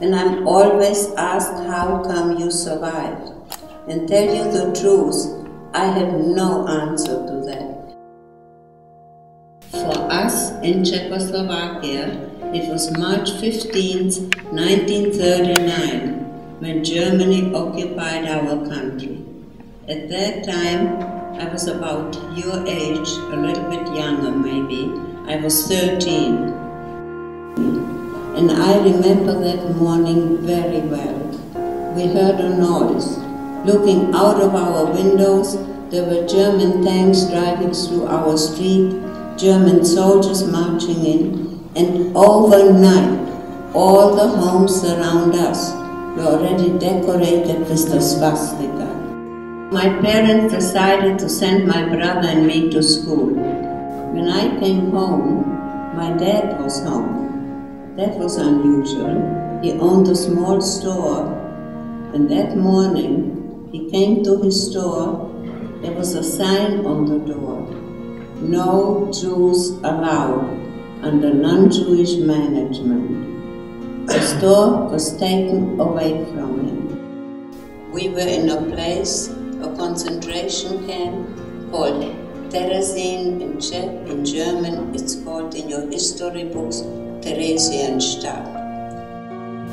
And I'm always asked how come you survived. And tell you the truth, I have no answer to that. For us in Czechoslovakia, it was March 15th, 1939, when Germany occupied our country. At that time, I was about your age, a little bit younger maybe. I was 13. And I remember that morning very well. We heard a noise. Looking out of our windows, there were German tanks driving through our street, German soldiers marching in, and overnight, all the homes around us were already decorated with the swastika. My parents decided to send my brother and me to school. When I came home, my dad was home. That was unusual. He owned a small store, and that morning he came to his store. There was a sign on the door: "No Jews allowed, under non-Jewish management." The store was taken away from him. We were in a place, a concentration camp called Theresienstadt. In Czech, in German, it's called in your history books Theresienstadt.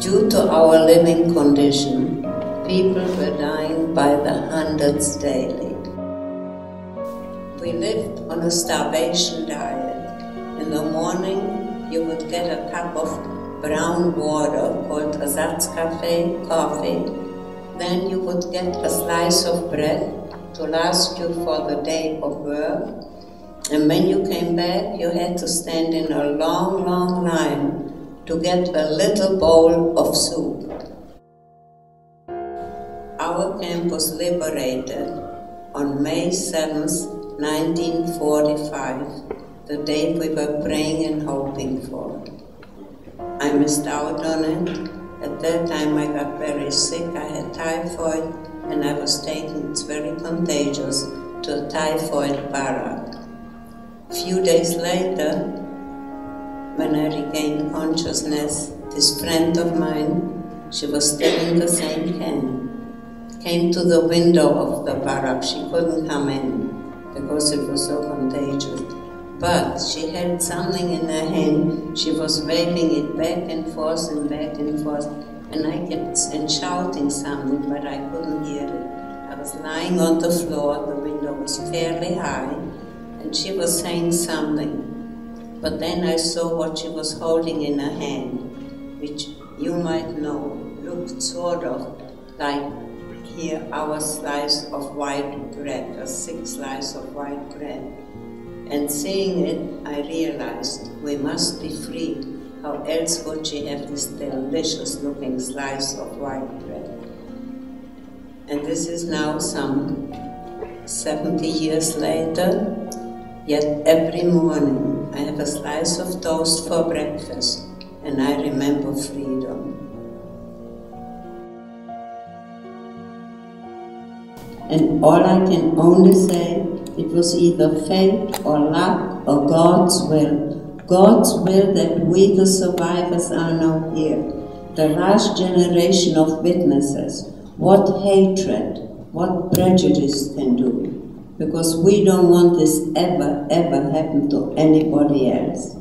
Due to our living condition, people were dying by the hundreds daily. We lived on a starvation diet. In the morning, you would get a cup of brown water called coffee. Then you would get a slice of bread to last you for the day of work. And when you came back, you had to stand in a long, long line to get a little bowl of soup. Our camp was liberated on May 7th, 1945, the day we were praying and hoping for. I missed out on it. At that time I got very sick. I had typhoid and I was taken, it's very contagious, to a typhoid barrack. A few days later, when I regained consciousness, this friend of mine, she was still in the same camp, came to the window of the barrack. She couldn't come in because it was so contagious. But she had something in her hand. She was waving it back and forth and back and forth. And I kept shouting something, but I couldn't hear it. I was lying on the floor, the window was fairly high, and she was saying something. But then I saw what she was holding in her hand, which you might know looked sort of like here our slice of white bread, a thick slice of white bread. And seeing it, I realized we must be free. How else would she have this delicious looking slice of white bread? And this is now some 70 years later, yet every morning I have a slice of toast for breakfast and I remember freedom. And all I can only say, it was either fate or luck or God's will. God's will that we, the survivors, are now here. The last generation of witnesses. What hatred, what prejudice can do. Because we don't want this ever, ever happen to anybody else.